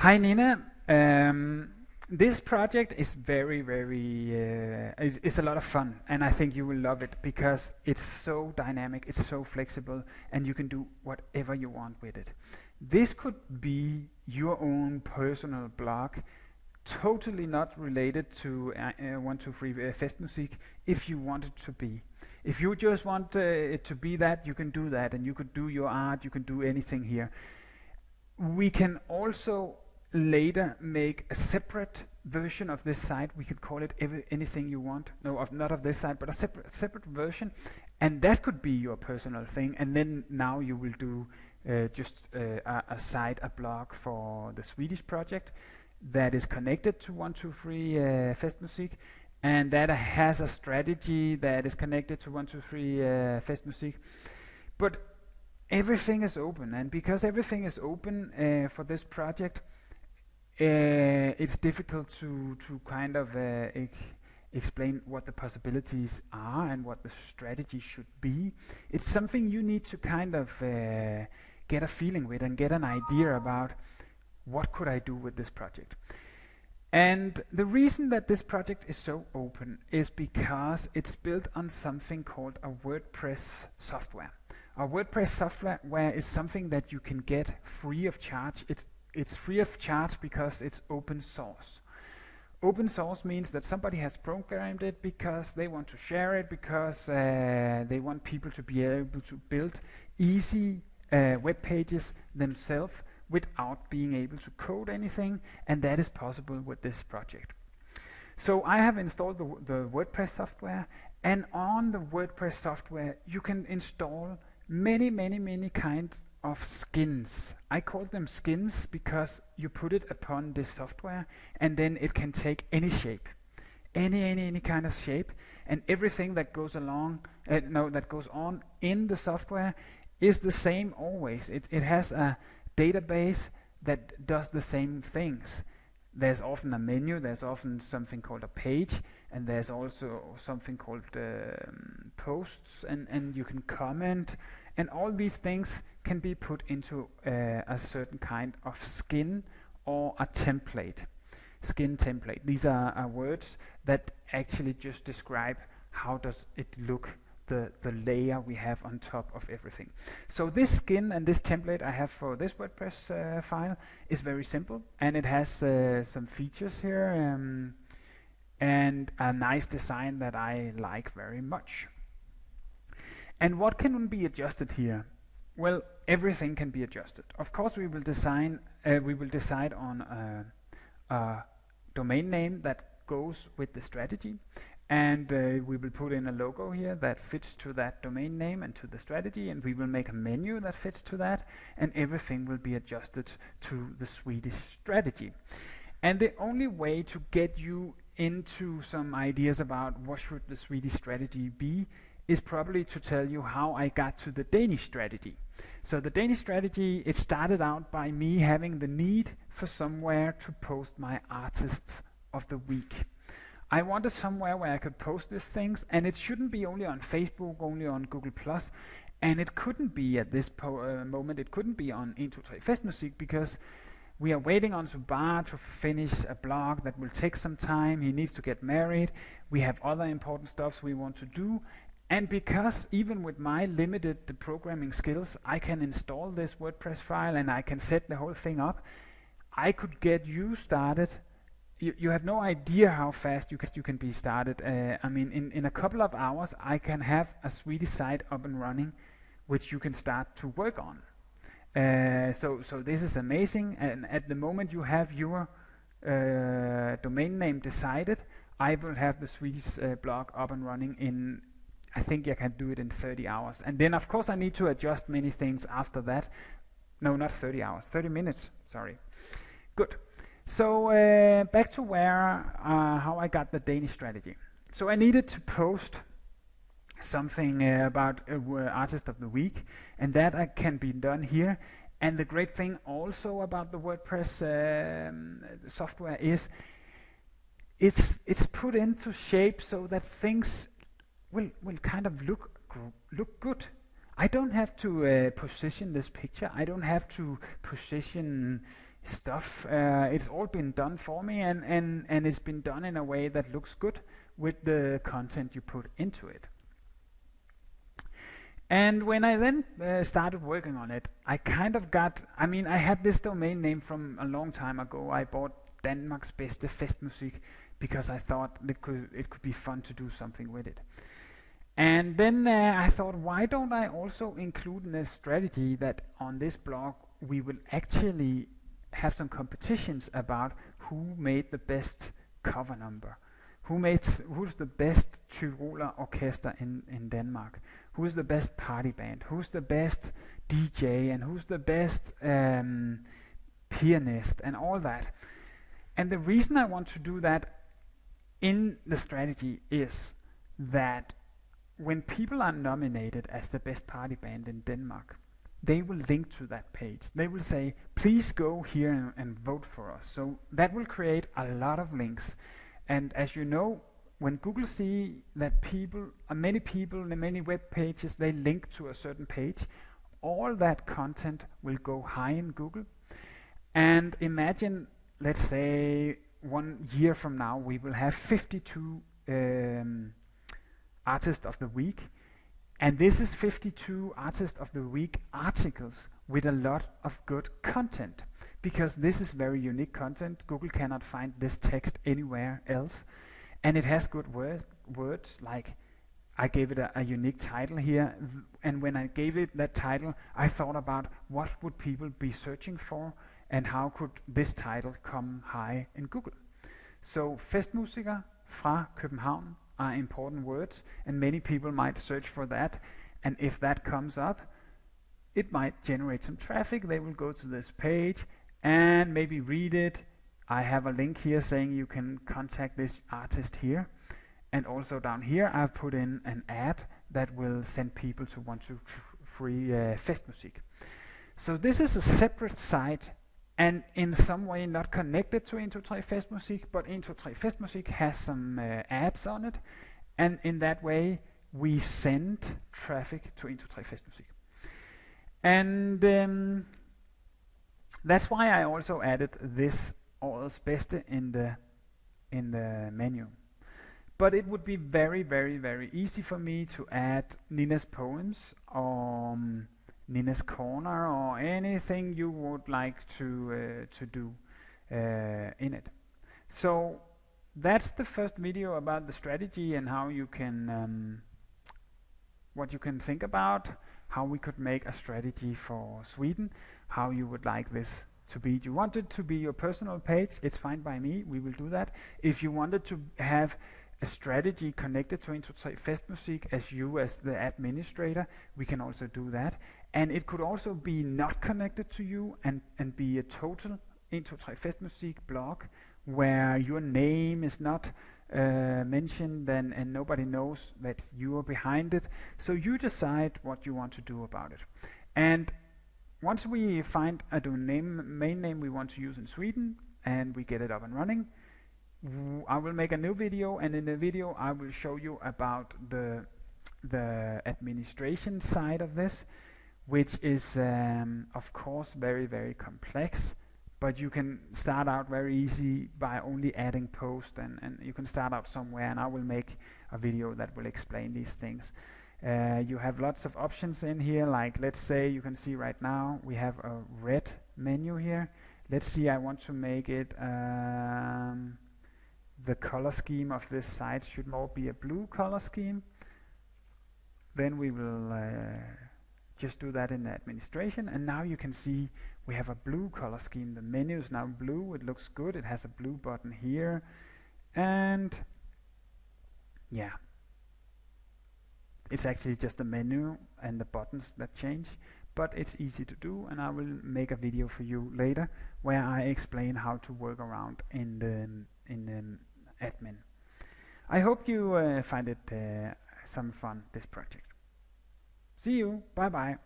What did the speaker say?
Hi Nina. This project is is a lot of fun, and I think you will love it because it's so dynamic, it's so flexible, and you can do whatever you want with it. This could be your own personal blog, totally not related to 123 Festmusik if you want it to be. If you just want it to be that, you can do that, and you could do your art, you can do anything here. We can also later make a separate version of this site. We could call it anything you want. No, not of this site, but a separate version, and that could be your personal thing. And then now you will do just a site, a blog for the Swedish project that is connected to 123 Festmusik, and that has a strategy that is connected to 123 Festmusik. But everything is open, and because everything is open for this project, it's difficult to kind of explain what the possibilities are and what the strategy should be. It's something you need to kind of get a feeling with and get an idea about what could I do with this project. And the reason that this project is so open is because it's built on something called a WordPress software. A WordPress software is something that you can get free of charge. It's free of charge because it's open source. Open source means that somebody has programmed it because they want to share it, because they want people to be able to build easy web pages themselves without being able to code anything, and that is possible with this project. So I have installed the WordPress software, and on the WordPress software you can install many kinds of skins. I call them skins because you put it upon this software and then it can take any shape, any kind of shape, and everything that goes along that goes on in the software is the same always. It has a database that does the same things. There's often a menu, there's often something called a page, and there's also something called posts, and you can comment, and all these things can be put into a certain kind of skin or a template. Skin template. These are words that actually just describe how does it look, the layer we have on top of everything. So this skin and this template I have for this WordPress file is very simple, and it has some features here and a nice design that I like very much. And what can be adjusted here? Well, everything can be adjusted. Of course, we will decide on a domain name that goes with the strategy, and we will put in a logo here that fits to that domain name and to the strategy, and we will make a menu that fits to that, and everything will be adjusted to the Swedish strategy. And the only way to get you into some ideas about what should the Swedish strategy be is probably to tell you how I got to the Danish strategy. So the Danish strategy, it started out by me having the need for somewhere to post my artists of the week. I wanted somewhere where I could post these things, and it shouldn't be only on Facebook, only on Google+, and it couldn't be at this moment, it couldn't be on 123 Festmusik, because we are waiting on Subar to finish a blog that will take some time. He needs to get married. We have other important stuff we want to do. And because even with my limited programming skills, I can install this WordPress file and I can set the whole thing up, I could get you started. You have no idea how fast you can be started. I mean, in a couple of hours, I can have a Swedish site up and running, which you can start to work on. So this is amazing. And at the moment you have your domain name decided, I will have the Swedish blog up and running in, I think I can do it in 30 hours. And then of course I need to adjust many things after that. No, not 30 hours, 30 minutes, sorry. Good. So back to how I got the Danish strategy. So I needed to post something about Artist of the Week, and that can be done here. And the great thing also about the WordPress software is it's put into shape so that things will kind of look good. I don't have to position this picture. I don't have to position stuff. It's all been done for me, and it's been done in a way that looks good with the content you put into it. And when I then started working on it, I kind of got, I had this domain name from a long time ago. I bought Danmarks Bedste Festmusik because I thought it could be fun to do something with it. And then I thought, why don't I also include in this strategy that on this blog we will actually have some competitions about who made the best cover number, who's the best Tyroler orchestra in Denmark, who's the best party band, who's the best DJ, and who's the best pianist, and all that. And the reason I want to do that in the strategy is that when people are nominated as the best party band in Denmark, they will link to that page. They will say, please go here and vote for us. So that will create a lot of links. And as you know, when Google see that many people in many web pages, they link to a certain page, all that content will go high in Google. And imagine, let's say 1 year from now, we will have 52 Artist of the Week. And this is 52 Artist of the Week articles with a lot of good content. Because this is very unique content. Google cannot find this text anywhere else. And it has good words, like I gave it a unique title here. And when I gave it that title, I thought about what would people be searching for and how could this title come high in Google. So festmusiker fra København are important words, and many people might search for that. And if that comes up, it might generate some traffic. They will go to this page and maybe read it. I have a link here saying you can contact this artist here. And also down here I've put in an ad that will send people to 1 2 3 Festmusik. So this is a separate site and in some way not connected to 1 2 3 Festmusik, but 1 2 3 Festmusik has some ads on it, and in that way we send traffic to 1 2 3 Festmusik. And that's why I also added this Årets Bedste in the menu. But it would be very, very, very easy for me to add Nina's Poems or Nina's Corner or anything you would like to do in it. So that's the first video about the strategy and how you can what you can think about, how we could make a strategy for Sweden, how you would like this to be. If you want it to be your personal page, it's fine by me, we will do that. If you wanted to have a strategy connected to 1 2 3 Festmusik as you as the administrator, we can also do that. And it could also be not connected to you and be a total 1 2 3 Festmusik blog where your name is not mentioned and nobody knows that you are behind it. So you decide what you want to do about it. And once we find a domain name we want to use in Sweden and we get it up and running, I will make a new video, and in the video I will show you about the administration side of this, which is of course very, very complex, but you can start out very easy by only adding post, and you can start out somewhere, and I will make a video that will explain these things. You have lots of options in here, like let's say you can see right now we have a red menu here. Let's see, I want to make it the color scheme of this site should more be a blue color scheme. Then we will just do that in the administration, and now you can see we have a blue color scheme. The menu is now blue, it looks good, it has a blue button here, and yeah, it's actually just a menu and the buttons that change, but it's easy to do, and I will make a video for you later where I explain how to work around in the admin. I hope you find it some fun, this project. See you, bye bye.